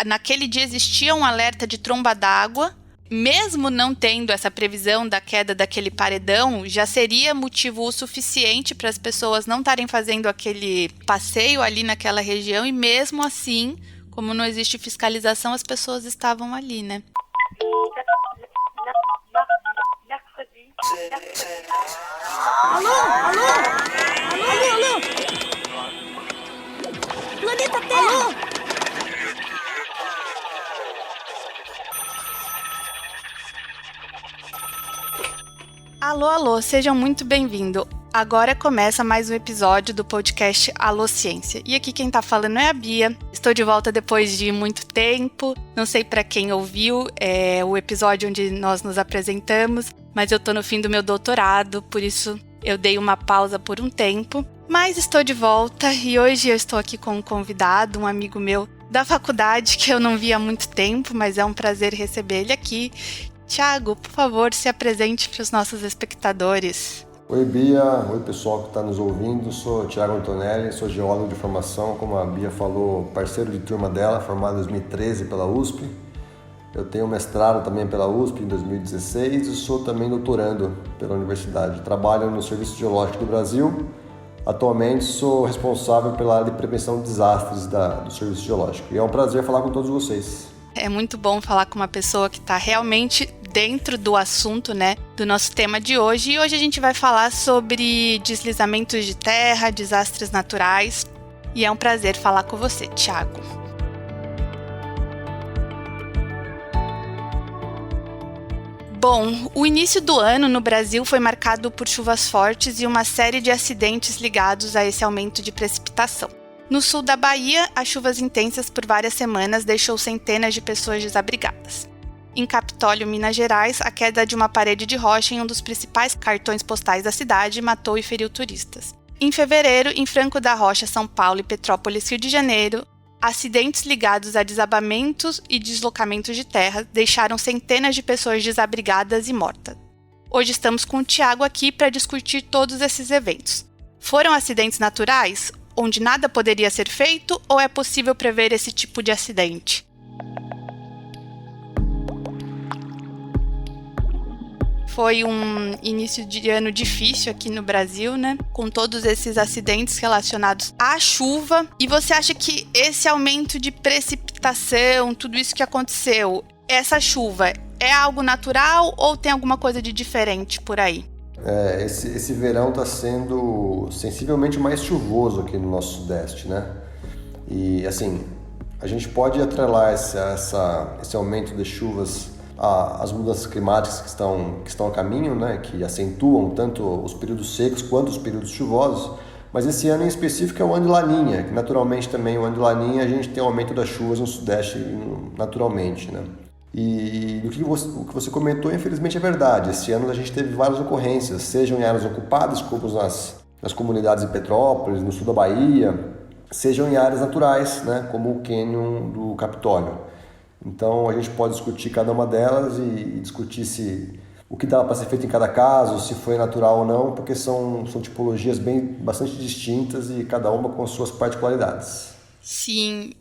naquele dia existia um alerta de tromba d'água. Mesmo não tendo essa previsão da queda daquele paredão, já seria motivo o suficiente para as pessoas não estarem fazendo aquele passeio ali naquela região, e mesmo assim, como não existe fiscalização, as pessoas estavam ali, né? Alô? Alô? Alô? Alô? Planeta Terra! Alô? Alô, alô, sejam muito bem-vindos. Agora começa mais um episódio do podcast Alô Ciência. E aqui quem tá falando é a Bia. Estou de volta depois de muito tempo. Não sei para quem ouviu o episódio onde nós nos apresentamos, mas eu tô no fim do meu doutorado, por isso eu dei uma pausa por um tempo. Mas estou de volta e hoje eu estou aqui com um convidado, um amigo meu da faculdade que eu não vi há muito tempo, mas é um prazer receber ele aqui. Tiago, por favor, se apresente para os nossos espectadores. Oi, Bia. Oi, pessoal que está nos ouvindo. Sou Tiago Antonelli, sou geólogo de formação, como a Bia falou, parceiro de turma dela, formado em 2013 pela USP. Eu tenho mestrado também pela USP em 2016 e sou também doutorando pela universidade. Trabalho no Serviço Geológico do Brasil. Atualmente sou responsável pela área de prevenção de desastres do Serviço Geológico. E é um prazer falar com todos vocês. É muito bom falar com uma pessoa que está realmente dentro do assunto, né, do nosso tema de hoje. E hoje a gente vai falar sobre deslizamentos de terra, desastres naturais. E é um prazer falar com você, Tiago. Bom, o início do ano no Brasil foi marcado por chuvas fortes e uma série de acidentes ligados a esse aumento de precipitação. No sul da Bahia, as chuvas intensas por várias semanas deixou centenas de pessoas desabrigadas. Em Capitólio, Minas Gerais, a queda de uma parede de rocha em um dos principais cartões postais da cidade matou e feriu turistas. Em fevereiro, em Franco da Rocha, São Paulo e Petrópolis, Rio de Janeiro, acidentes ligados a desabamentos e deslocamentos de terra deixaram centenas de pessoas desabrigadas e mortas. Hoje estamos com o Tiago aqui para discutir todos esses eventos. Foram acidentes naturais, onde nada poderia ser feito, ou é possível prever esse tipo de acidente? Foi um início de ano difícil aqui no Brasil, né? Com todos esses acidentes relacionados à chuva. E você acha que esse aumento de precipitação, tudo isso que aconteceu, essa chuva, é algo natural ou tem alguma coisa de diferente por aí? Esse verão está sendo sensivelmente mais chuvoso aqui no nosso sudeste, né? E assim, a gente pode atrelar esse aumento de chuvas às mudanças climáticas que estão a caminho, né? Que acentuam tanto os períodos secos quanto os períodos chuvosos. Mas esse ano em específico é o ano de Laninha, que naturalmente também o ano de Laninha a gente tem um aumento das chuvas no sudeste naturalmente, né? E o que você comentou, infelizmente, é verdade. Esse ano a gente teve várias ocorrências, sejam em áreas ocupadas, como nas comunidades de Petrópolis, no sul da Bahia, sejam em áreas naturais, né, como o cânion do Capitólio. Então a gente pode discutir cada uma delas e discutir o que dá para ser feito em cada caso, se foi natural ou não, porque são tipologias bastante distintas e cada uma com as suas particularidades. Sim,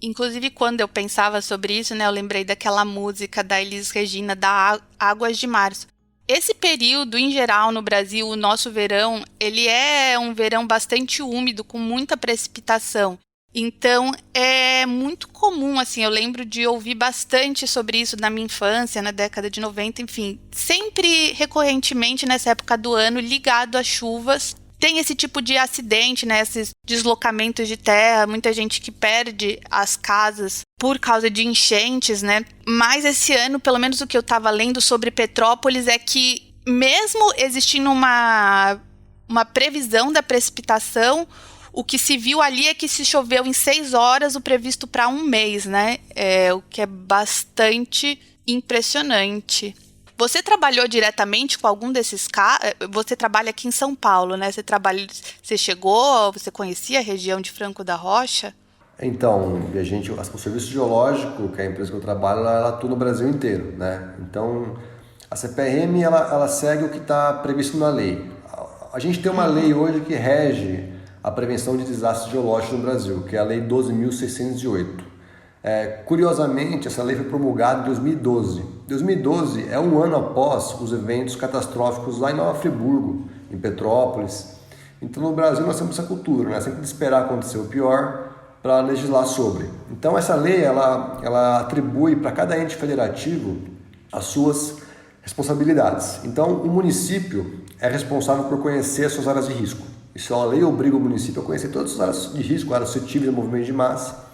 inclusive, quando eu pensava sobre isso, né, eu lembrei daquela música da Elis Regina, da Águas de Março. Esse período, em geral, no Brasil, o nosso verão, ele é um verão bastante úmido, com muita precipitação. Então, é muito comum, assim, eu lembro de ouvir bastante sobre isso na minha infância, na década de 90, enfim. Sempre, recorrentemente, nessa época do ano, ligado às chuvas, tem esse tipo de acidente, né, esses deslocamentos de terra, muita gente que perde as casas por causa de enchentes, né? Mas esse ano, pelo menos o que eu estava lendo sobre Petrópolis, é que mesmo existindo uma previsão da precipitação, o que se viu ali é que se choveu em 6 horas, o previsto para um mês, né? O que é bastante impressionante. Você trabalhou diretamente com algum desses casos? Você trabalha aqui em São Paulo, né? Você conhecia a região de Franco da Rocha? Então, o Serviço Geológico, que é a empresa que eu trabalho, ela atua no Brasil inteiro, né? Então, a CPRM, ela segue o que está previsto na lei. A gente tem uma lei hoje que rege a prevenção de desastres geológicos no Brasil, que é a Lei 12.608. Curiosamente, essa lei foi promulgada em 2012. 2012 é um ano após os eventos catastróficos lá em Nova Friburgo, em Petrópolis. Então, no Brasil, nós temos essa cultura, né? Sempre de esperar acontecer o pior para legislar sobre. Então, essa lei ela atribui para cada ente federativo as suas responsabilidades. Então, o município é responsável por conhecer as suas áreas de risco. Isso, a lei obriga o município a conhecer todas as áreas de risco, áreas suscetíveis a movimentos de massa.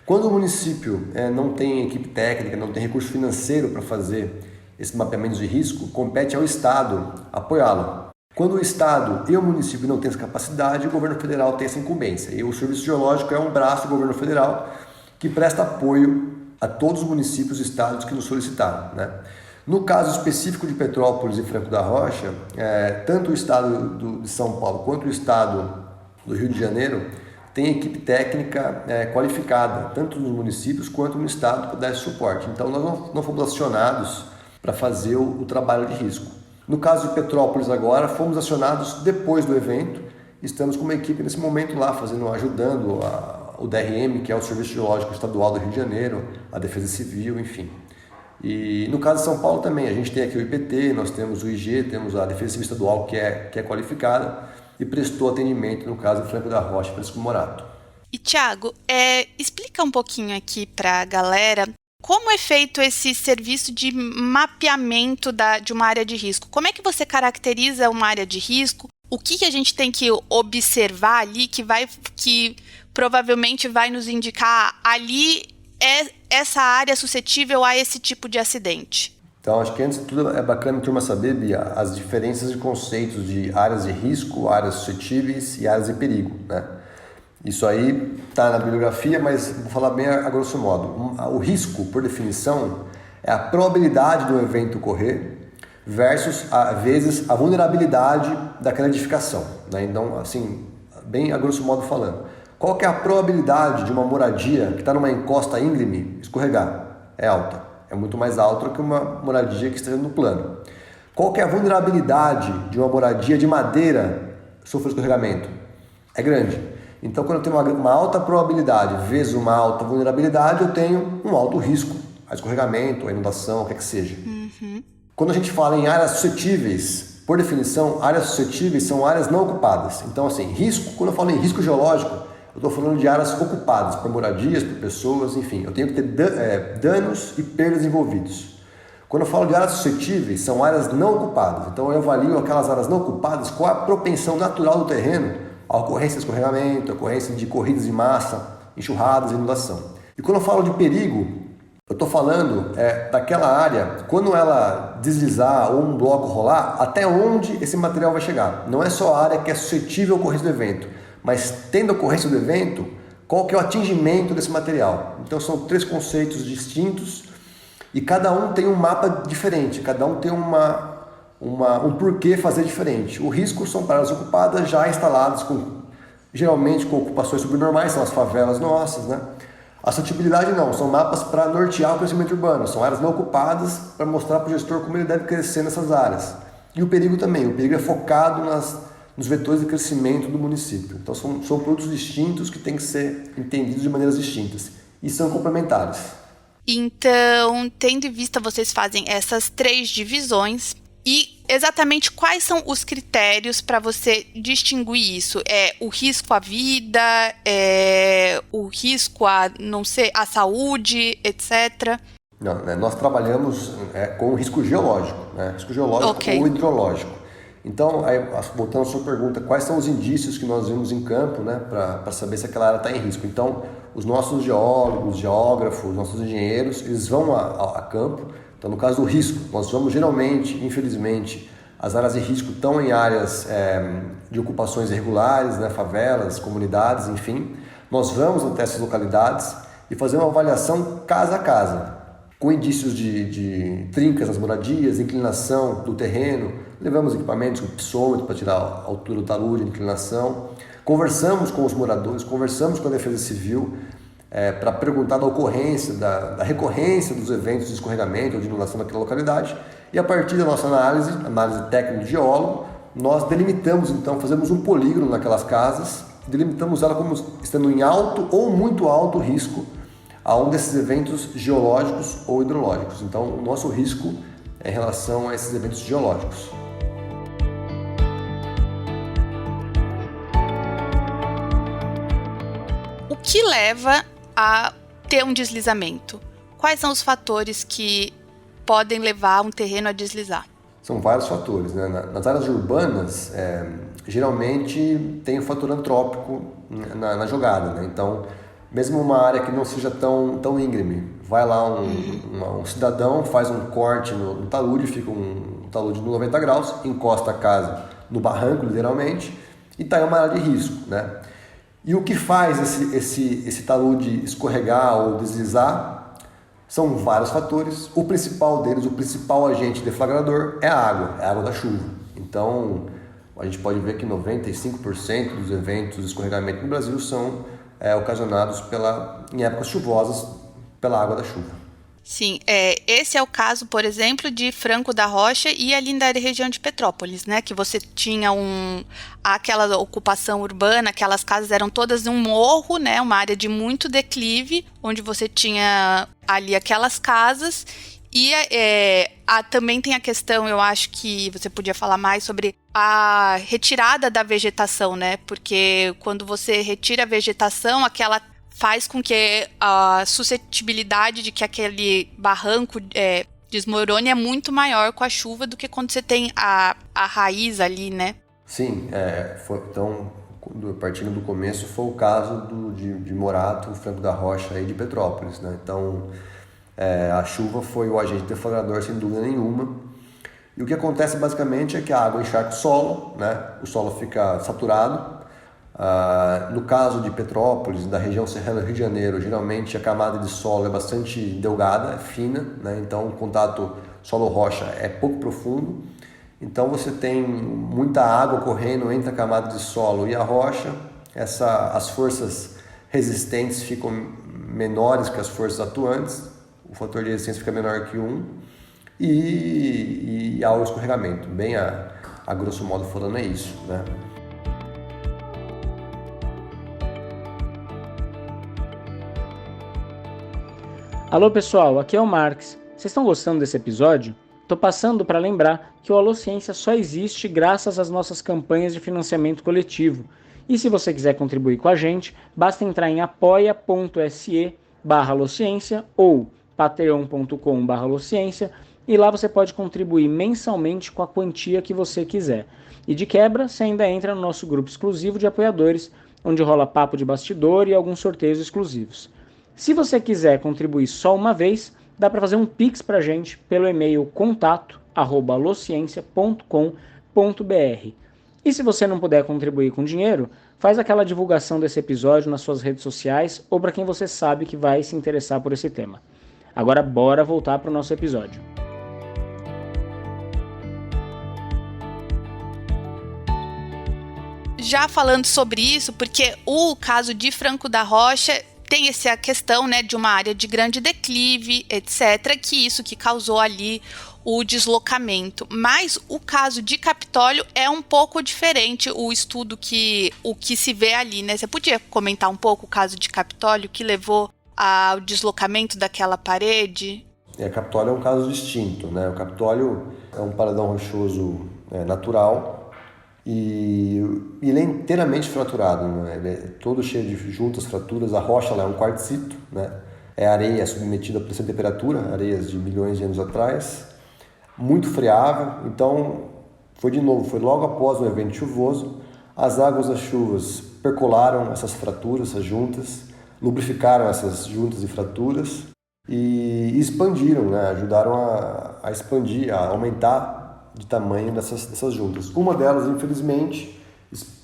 Quando o município não tem equipe técnica, não tem recurso financeiro para fazer esses mapeamentos de risco, compete ao Estado apoiá-lo. Quando o Estado e o município não têm essa capacidade, o governo federal tem essa incumbência. E o Serviço Geológico é um braço do governo federal que presta apoio a todos os municípios e estados que nos solicitaram, né? No caso específico de Petrópolis e Franco da Rocha, tanto o estado de São Paulo quanto o estado do Rio de Janeiro tem equipe técnica qualificada, tanto nos municípios quanto no estado, para dar esse suporte. Então, nós não fomos acionados para fazer o trabalho de risco. No caso de Petrópolis agora, fomos acionados depois do evento. Estamos com uma equipe nesse momento lá, ajudando o DRM, que é o Serviço Geológico Estadual do Rio de Janeiro, a Defesa Civil, enfim. E no caso de São Paulo também, a gente tem aqui o IPT, nós temos o IG, temos a Defesa Civil Estadual que é qualificada e prestou atendimento, no caso do Franco da Rocha, Francisco Morato. E Thiago, explica um pouquinho aqui para a galera como é feito esse serviço de mapeamento de uma área de risco. Como é que você caracteriza uma área de risco? O que a gente tem que observar ali que provavelmente vai nos indicar ali essa área suscetível a esse tipo de acidente? Então, acho que antes de tudo é bacana a turma saber, Bia, as diferenças de conceitos de áreas de risco, áreas suscetíveis e áreas de perigo, né? Isso aí está na bibliografia, mas vou falar bem a grosso modo. O risco, por definição, é a probabilidade do evento ocorrer versus, vezes, a vulnerabilidade daquela edificação, né? Então, assim, bem a grosso modo falando. Qual que é a probabilidade de uma moradia que está numa encosta íngreme escorregar? É alta. É muito mais alta do que uma moradia que esteja no plano. Qual que é a vulnerabilidade de uma moradia de madeira sofrer escorregamento? É grande. Então, quando eu tenho uma alta probabilidade vezes uma alta vulnerabilidade, eu tenho um alto risco a escorregamento, a inundação, o que é que seja. Uhum. Quando a gente fala em áreas suscetíveis, por definição, áreas suscetíveis são áreas não ocupadas. Então, assim, risco, quando eu falo em risco geológico, eu estou falando de áreas ocupadas por moradias, por pessoas, enfim. Eu tenho que ter danos e perdas envolvidos. Quando eu falo de áreas suscetíveis, são áreas não ocupadas. Então eu avalio aquelas áreas não ocupadas, qual a propensão natural do terreno à ocorrência de escorregamento, à ocorrência de corridas de massa, enxurradas e inundação. E quando eu falo de perigo, eu estou falando daquela área, quando ela deslizar ou um bloco rolar, até onde esse material vai chegar. Não é só a área que é suscetível à ocorrência do evento, mas tendo a ocorrência do evento, qual que é o atingimento desse material. Então são 3 conceitos distintos e cada um tem um mapa diferente, cada um tem um porquê fazer diferente. O risco são áreas ocupadas já instaladas, geralmente com ocupações subnormais, são as favelas nossas, né? A suscetibilidade não, são mapas para nortear o crescimento urbano, são áreas não ocupadas para mostrar para o gestor como ele deve crescer nessas áreas. E o perigo também, o perigo é focado nos vetores de crescimento do município. Então são produtos distintos que têm que ser entendidos de maneiras distintas e são complementares. Então, tendo em vista, vocês fazem essas 3 divisões e exatamente quais são os critérios para você distinguir isso? É o risco à vida, o risco à saúde, etc.? Não, né? Nós trabalhamos com risco geológico, né? Risco geológico ou hidrológico. Então, aí, voltando à sua pergunta, quais são os indícios que nós vemos em campo, né, para saber se aquela área está em risco? Então, os nossos geólogos, geógrafos, nossos engenheiros, eles vão a campo. Então, no caso do risco, nós vamos geralmente, infelizmente, as áreas de risco estão em áreas de ocupações irregulares, né, favelas, comunidades, enfim. Nós vamos até essas localidades e fazer uma avaliação casa a casa, com indícios de trincas nas moradias, inclinação do terreno. Levamos equipamentos, um psômetro para tirar a altura do talude, a inclinação. Conversamos com os moradores, conversamos com a Defesa Civil para perguntar da ocorrência, da recorrência dos eventos de escorregamento ou de inundação naquela localidade. E a partir da nossa análise técnica de geólogo, nós delimitamos, então, fazemos um polígono naquelas casas, delimitamos ela como estando em alto ou muito alto risco a um desses eventos geológicos ou hidrológicos. Então, o nosso risco é em relação a esses eventos geológicos. O que leva a ter um deslizamento? Quais são os fatores que podem levar um terreno a deslizar? São vários fatores, né? Nas áreas urbanas, geralmente tem o fator antrópico na jogada, né? Então, mesmo uma área que não seja tão íngreme, vai lá um cidadão, faz um corte no talude, fica um talude de 90 graus, encosta a casa no barranco, literalmente, e está em uma área de risco, né? E o que faz esse talude escorregar ou deslizar são vários fatores. O principal deles, o principal agente deflagrador é a água da chuva. Então, a gente pode ver que 95% dos eventos de escorregamento no Brasil são ocasionados em épocas chuvosas pela água da chuva. Sim, esse é o caso, por exemplo, de Franco da Rocha e ali da região de Petrópolis, né? Que você tinha aquela ocupação urbana, aquelas casas eram todas um morro, né? Uma área de muito declive, onde você tinha ali aquelas casas. E também tem a questão, eu acho que você podia falar mais sobre a retirada da vegetação, né? Porque quando você retira a vegetação, aquela faz com que a suscetibilidade de que aquele barranco desmorone é muito maior com a chuva do que quando você tem a raiz ali, né? Sim, então, partindo do começo, foi o caso de Morato, Franco da Rocha e de Petrópolis, né? Então, a chuva foi o agente deflagrador, sem dúvida nenhuma. E o que acontece basicamente é que a água encharca o solo, né? O solo fica saturado. No caso de Petrópolis, da região serrana do Rio de Janeiro, geralmente a camada de solo é bastante delgada, é fina, né? Então o contato solo-rocha é pouco profundo. Então você tem muita água correndo entre a camada de solo e a rocha. As forças resistentes ficam menores que as forças atuantes, o fator de resistência fica menor que 1 e há o escorregamento. Bem a grosso modo falando é isso, né? Alô pessoal, aqui é o Marx. Vocês estão gostando desse episódio? Tô passando para lembrar que o Alô Ciência só existe graças às nossas campanhas de financiamento coletivo. E se você quiser contribuir com a gente, basta entrar em apoia.se/alociência ou patreon.com/alociência e lá você pode contribuir mensalmente com a quantia que você quiser. E de quebra, você ainda entra no nosso grupo exclusivo de apoiadores, onde rola papo de bastidor e alguns sorteios exclusivos. Se você quiser contribuir só uma vez, dá para fazer um Pix para a gente pelo e-mail contato@alociência.com.br. E se você não puder contribuir com dinheiro, faz aquela divulgação desse episódio nas suas redes sociais ou para quem você sabe que vai se interessar por esse tema. Agora bora voltar para o nosso episódio. Já falando sobre isso, porque o caso de Franco da Rocha tem essa questão, né, de uma área de grande declive, etc., que isso que causou ali o deslocamento. Mas o caso de Capitólio é um pouco diferente, o estudo o que se vê ali, né? Você podia comentar um pouco o caso de Capitólio que levou ao deslocamento daquela parede? Capitólio é um caso distinto, né? O Capitólio é um paredão rochoso natural, e ele é inteiramente fraturado, né? Ele é todo cheio de juntas, fraturas. A rocha lá é um quartzito, né? É areia submetida a pressão e temperatura, areias de milhões de anos atrás, muito friável. Então, foi logo após um evento chuvoso. As águas das chuvas percolaram essas fraturas, essas juntas, lubrificaram essas juntas e fraturas e expandiram, né? Ajudaram a expandir, a aumentar de tamanho dessas juntas. Uma delas, infelizmente,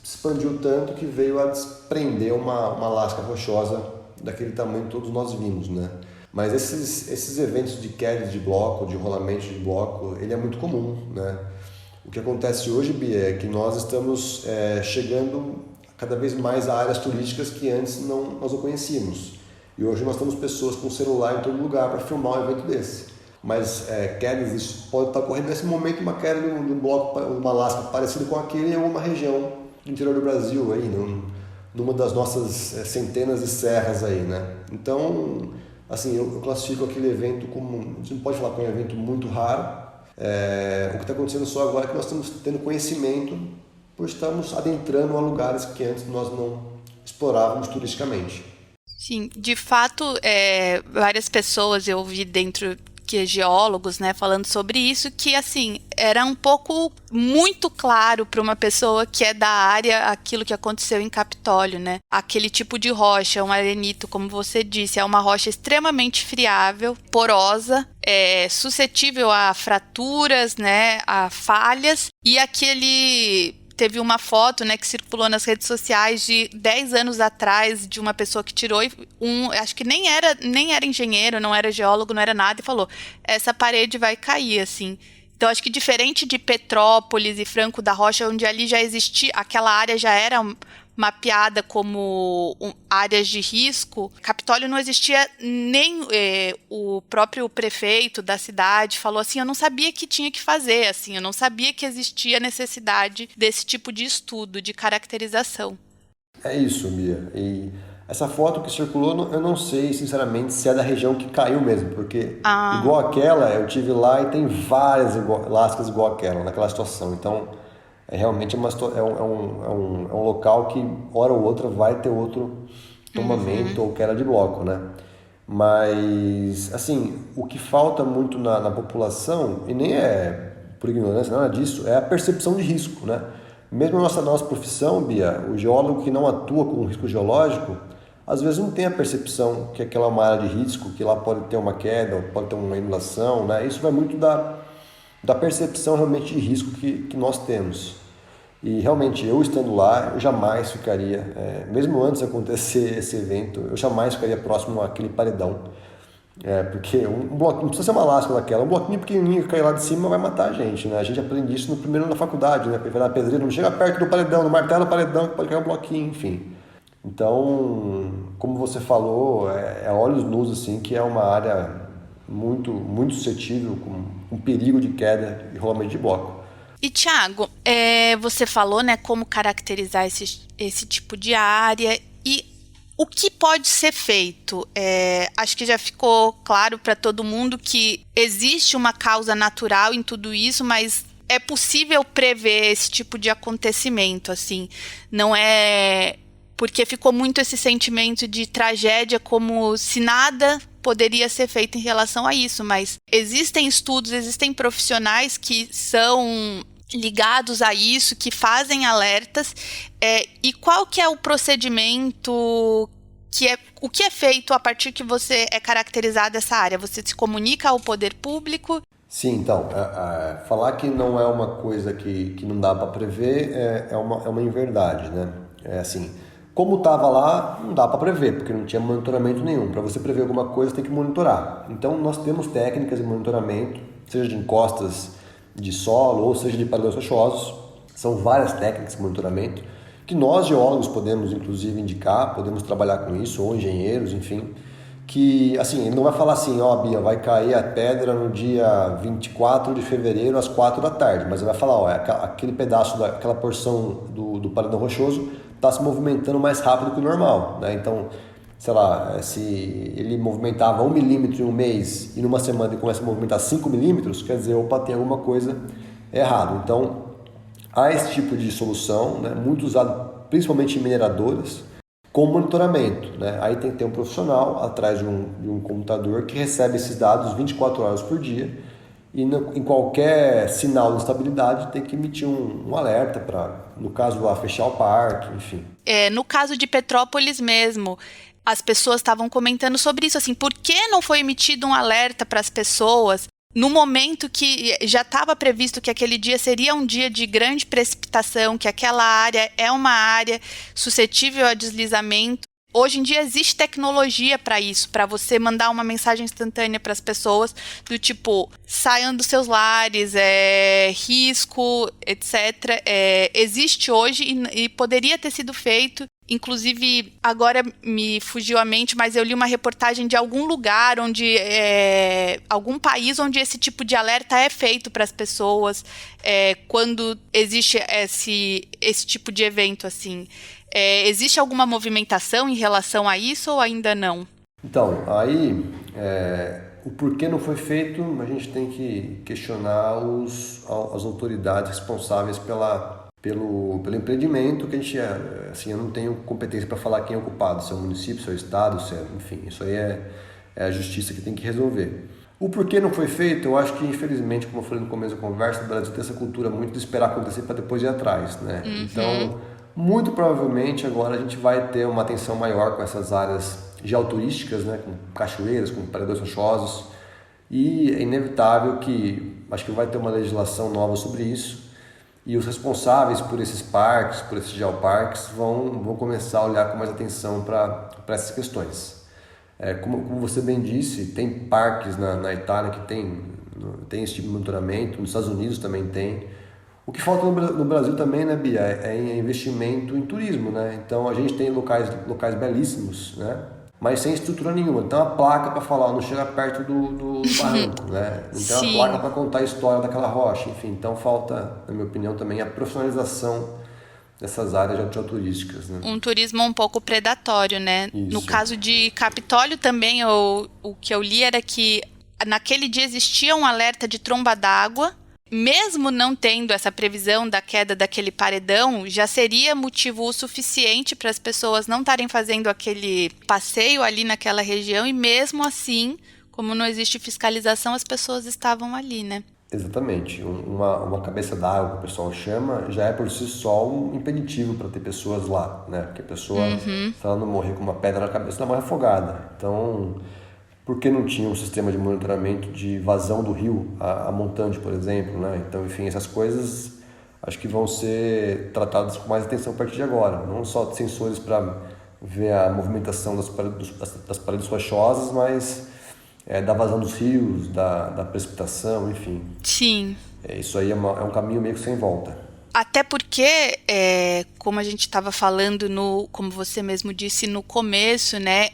expandiu tanto que veio a desprender uma lasca rochosa daquele tamanho que todos nós vimos, né? Mas esses eventos de queda de bloco, de rolamento de bloco, ele é muito comum, né? O que acontece hoje, Bia, é que nós estamos chegando cada vez mais a áreas turísticas que antes nós não conhecíamos. E hoje nós temos pessoas com celular em todo lugar para filmar um evento desse. Mas quedas, isso pode estar ocorrendo nesse momento, uma queda de um bloco, uma lasca parecida com aquele em alguma região do interior do Brasil, aí, numa das nossas centenas de serras aí, né? Então, Assim, eu classifico aquele evento como, a gente não pode falar que é um evento muito raro. O que está acontecendo só agora é que nós estamos tendo conhecimento por estarmos adentrando a lugares que antes nós não explorávamos turisticamente. Sim, de fato, várias pessoas eu ouvi dentro que geólogos, né, falando sobre isso, que assim, era um pouco muito claro para uma pessoa que é da área aquilo que aconteceu em Capitólio, né? Aquele tipo de rocha, um arenito, como você disse, é uma rocha extremamente friável, porosa, suscetível a fraturas, né, a falhas, e teve uma foto, né, que circulou nas redes sociais de 10 anos atrás de uma pessoa que tirou acho que nem era engenheiro, não era geólogo, não era nada, e falou, essa parede vai cair, assim. Então, acho que diferente de Petrópolis e Franco da Rocha, onde ali já existia, aquela área já era mapeada como áreas de risco, Capitólio não existia nem o próprio prefeito da cidade falou assim, eu não sabia que tinha que fazer, assim, eu não sabia que existia necessidade desse tipo de estudo, de caracterização. É isso, Bia. E essa foto que circulou, eu não sei, sinceramente, se é da região que caiu mesmo, porque igual aquela, eu tive lá e tem várias lascas igual aquela, naquela situação. Então, realmente é um local que, hora ou outra, vai ter outro tombamento ou queda de bloco, né? Mas, assim, o que falta muito na população, e nem é por ignorância, nada disso, é a percepção de risco, né? Mesmo na nossa profissão, Bia, o geólogo que não atua com risco geológico, às vezes não tem a percepção que aquela é uma área de risco, que lá pode ter uma queda, pode ter uma inundação, né? Isso vai muito da percepção realmente de risco que nós temos. E realmente, eu estando lá, eu jamais ficaria, mesmo antes de acontecer esse evento, eu jamais ficaria próximo àquele paredão. Porque um bloquinho, não precisa ser uma lasca daquela, um bloquinho pequenininho que cair lá de cima vai matar a gente, né? A gente aprende isso no primeiro ano da faculdade, né? Porque na pedreira não chega perto do paredão, no martelo do paredão, que pode cair um bloquinho, enfim. Então, como você falou, é olhos nus, assim, que é uma área muito, muito suscetível, com perigo de queda e rolamento de bloco. E, Thiago, você falou, né, como caracterizar esse tipo de área e o que pode ser feito? Acho que já ficou claro para todo mundo que existe uma causa natural em tudo isso, mas é possível prever esse tipo de acontecimento, assim, não é... Porque ficou muito esse sentimento de tragédia, como se nada poderia ser feito em relação a isso. Mas existem estudos, existem profissionais que são ligados a isso, que fazem alertas. E qual que é o procedimento, o que é feito a partir que você é caracterizado essa área? Você se comunica ao poder público? Sim, então, falar que não é uma coisa que não dá para prever é uma inverdade, né? É assim... Como estava lá, não dá para prever, porque não tinha monitoramento nenhum. Para você prever alguma coisa, tem que monitorar. Então, nós temos técnicas de monitoramento, seja de encostas de solo ou seja de paredões rochosos. São várias técnicas de monitoramento que nós, geólogos, podemos, inclusive, indicar, podemos trabalhar com isso, ou engenheiros, enfim. Que, assim, ele não vai falar assim, Bia, vai cair a pedra no dia 24 de fevereiro às 4 da tarde. Mas ele vai falar, aquele pedaço, aquela porção do paredão rochoso está se movimentando mais rápido que o normal, né? Então, sei lá, se ele movimentava 1 milímetro em um mês e numa semana ele começa a movimentar 5 milímetros, quer dizer, tem alguma coisa errada. Então, há esse tipo de solução, né, muito usado principalmente em mineradoras, com monitoramento, né? Aí tem que ter um profissional atrás de um computador que recebe esses dados 24 horas por dia e em qualquer sinal de instabilidade tem que emitir um alerta para, no caso lá, fechar o parque, enfim. No caso de Petrópolis mesmo, as pessoas estavam comentando sobre isso, assim, por que não foi emitido um alerta para as pessoas no momento que já estava previsto que aquele dia seria um dia de grande precipitação, que aquela área é uma área suscetível a deslizamento? Hoje em dia existe tecnologia para isso, para você mandar uma mensagem instantânea para as pessoas do tipo, saiam dos seus lares, risco, etc. Existe hoje e poderia ter sido feito. Inclusive, agora me fugiu a mente, mas eu li uma reportagem de algum lugar, algum país onde esse tipo de alerta é feito para as pessoas quando existe esse tipo de evento, assim. Existe alguma movimentação em relação a isso ou ainda não? Então, aí, o porquê não foi feito, a gente tem que questionar as autoridades responsáveis pelo empreendimento, que a gente, assim, eu não tenho competência para falar quem é o culpado, se é o município, se é o estado, enfim, isso aí é a justiça que tem que resolver. O porquê não foi feito, eu acho que, infelizmente, como eu falei no começo da conversa, o Brasil tem essa cultura muito de esperar acontecer para depois ir atrás, né? Uhum. Então, muito provavelmente, agora a gente vai ter uma atenção maior com essas áreas geoturísticas, né? Com cachoeiras, com paredões rochosos, e é inevitável que, acho que vai ter uma legislação nova sobre isso, e os responsáveis por esses parques, por esses geoparques, vão começar a olhar com mais atenção para essas questões. Como você bem disse, tem parques na Itália que tem esse tipo de monitoramento, nos Estados Unidos também tem. O que falta no Brasil também, né, Bia, é investimento em turismo, né? Então a gente tem locais belíssimos, né? Mas sem estrutura nenhuma. Então a placa para falar, não chega perto do barranco, né? Então a placa para contar a história daquela rocha, enfim. Então falta, na minha opinião, também a profissionalização dessas áreas geoturísticas, né? Um turismo um pouco predatório, né? Isso. No caso de Capitólio também, o que eu li era que naquele dia existia um alerta de tromba d'água. Mesmo não tendo essa previsão da queda daquele paredão, já seria motivo o suficiente para as pessoas não estarem fazendo aquele passeio ali naquela região, e mesmo assim, como não existe fiscalização, as pessoas estavam ali, né? Exatamente. Uma cabeça d'água, que o pessoal chama, já é por si só um impeditivo para ter pessoas lá, né? Porque a pessoa, se ela não morrer com uma pedra na cabeça, ela morre afogada. Então, por que não tinha um sistema de monitoramento de vazão do rio, a montante, por exemplo, né? Então, enfim, essas coisas acho que vão ser tratadas com mais atenção a partir de agora. Não só sensores para ver a movimentação das paredes rochosas, mas da vazão dos rios, da precipitação, enfim. Sim. Isso aí é um caminho meio que sem volta. Até porque, como a gente estava falando, como você mesmo disse no começo, né?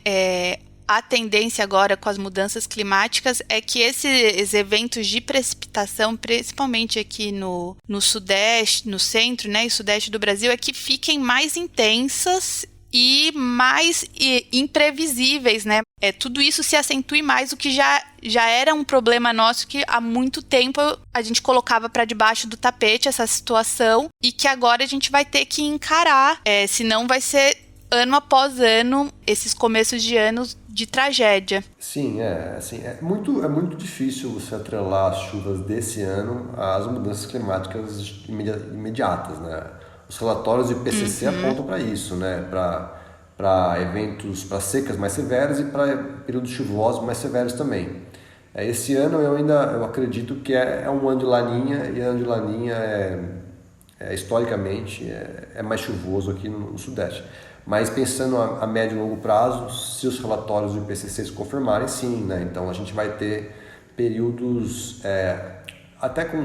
A tendência agora com as mudanças climáticas é que esses eventos de precipitação, principalmente aqui no sudeste, no centro, né, e sudeste do Brasil, é que fiquem mais intensas e mais imprevisíveis, né? Tudo isso se acentue mais, o que já era um problema nosso, que há muito tempo a gente colocava para debaixo do tapete essa situação, e que agora a gente vai ter que encarar, senão vai ser ano após ano, esses começos de anos de tragédia. Sim, é muito difícil você atrelar as chuvas desse ano às mudanças climáticas imediatas, né? Os relatórios do IPCC apontam para isso, né? Para eventos, para secas mais severas e para períodos chuvosos mais severos também. Esse ano eu acredito que é um ano de laninha, e ano de laninha historicamente é mais chuvoso aqui no Sudeste. Mas pensando a médio e longo prazo, se os relatórios do IPCC se confirmarem, sim, né? Então a gente vai ter períodos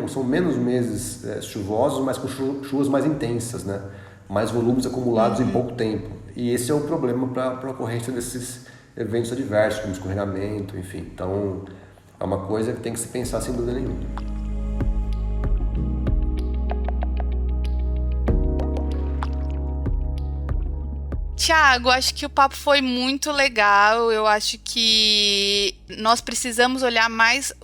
são menos meses chuvosos, mas com chuvas mais intensas, né? Mais volumes acumulados em pouco tempo. E esse é o problema para a ocorrência desses eventos adversos, como escorregamento, enfim. Então é uma coisa que tem que se pensar sem dúvida nenhuma. Tiago, acho que o papo foi muito legal. Eu acho que nós precisamos olhar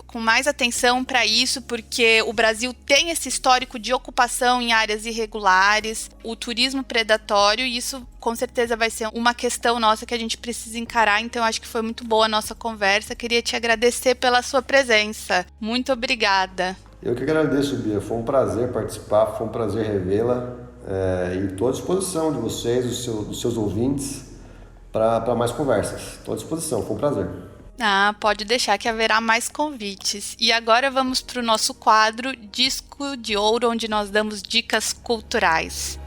com mais atenção para isso, porque o Brasil tem esse histórico de ocupação em áreas irregulares, o turismo predatório, e isso com certeza vai ser uma questão nossa que a gente precisa encarar. Então, acho que foi muito boa a nossa conversa. Queria te agradecer pela sua presença. Muito obrigada. Eu que agradeço, Bia. Foi um prazer participar, foi um prazer revê-la. E estou à disposição de vocês, dos seus ouvintes, para mais conversas. Estou à disposição, foi um prazer. Pode deixar que haverá mais convites. E agora vamos para o nosso quadro Disco de Ouro, onde nós damos dicas culturais.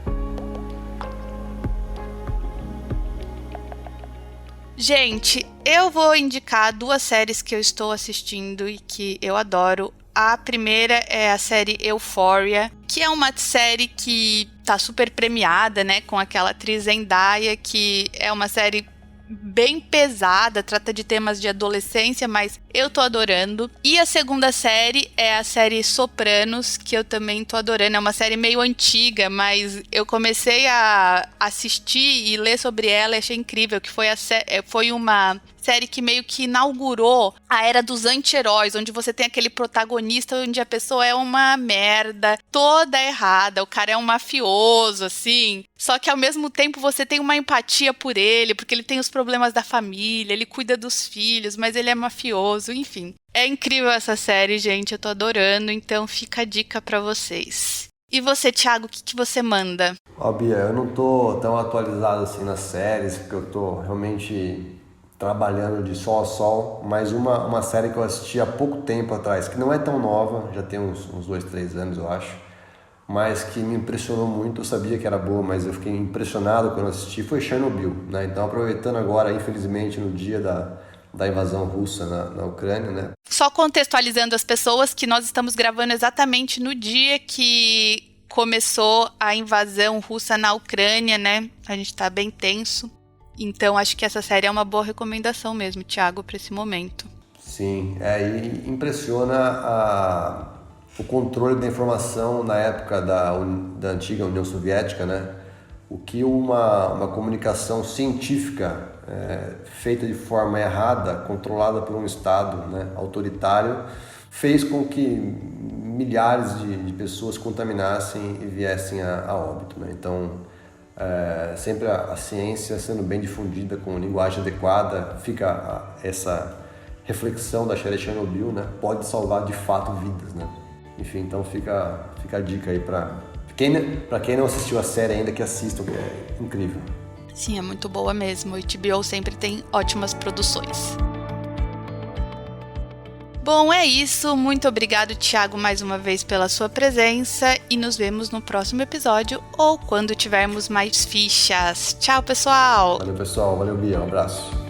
Gente, eu vou indicar 2 séries que eu estou assistindo e que eu adoro. A primeira é a série Euphoria, que é uma série que tá super premiada, né, com aquela atriz Zendaya, que é uma série bem pesada, trata de temas de adolescência, mas eu tô adorando. E a segunda série é a série Sopranos, que eu também tô adorando. É uma série meio antiga, mas eu comecei a assistir e ler sobre ela e achei incrível, que foi uma série que meio que inaugurou a era dos anti-heróis, onde você tem aquele protagonista onde a pessoa é uma merda, toda errada, o cara é um mafioso, assim. Só que ao mesmo tempo você tem uma empatia por ele, porque ele tem os problemas da família, ele cuida dos filhos, mas ele é mafioso, enfim. É incrível essa série, gente, eu tô adorando, então fica a dica pra vocês. E você, Thiago, o que você manda? Ó, Bia, eu não tô tão atualizado assim nas séries, porque eu tô realmente trabalhando de sol a sol, mas uma série que eu assisti há pouco tempo atrás, que não é tão nova, já tem uns 2, 3 anos, eu acho, mas que me impressionou muito. Eu sabia que era boa, mas eu fiquei impressionado quando assisti, foi Chernobyl, né? Então, aproveitando agora, infelizmente, no dia da invasão russa na Ucrânia, né? Só contextualizando as pessoas, que nós estamos gravando exatamente no dia que começou a invasão russa na Ucrânia, né? A gente tá bem tenso. Então, acho que essa série é uma boa recomendação mesmo, Thiago, para esse momento. Sim, e impressiona o controle da informação na época da antiga União Soviética, né? O que uma comunicação científica feita de forma errada, controlada por um Estado, né, autoritário, fez com que milhares de pessoas contaminassem e viessem a óbito, né? Então, sempre a ciência sendo bem difundida com linguagem adequada, fica essa reflexão da série Chernobyl, né? Pode salvar de fato vidas, né? Enfim, então fica a dica aí para quem não assistiu a série ainda, que assistam, que é incrível. Sim, é muito boa mesmo. O HBO sempre tem ótimas produções. Bom, é isso. Muito obrigado, Thiago, mais uma vez pela sua presença e nos vemos no próximo episódio ou quando tivermos mais fichas. Tchau, pessoal! Valeu, pessoal. Valeu, Bia. Um abraço.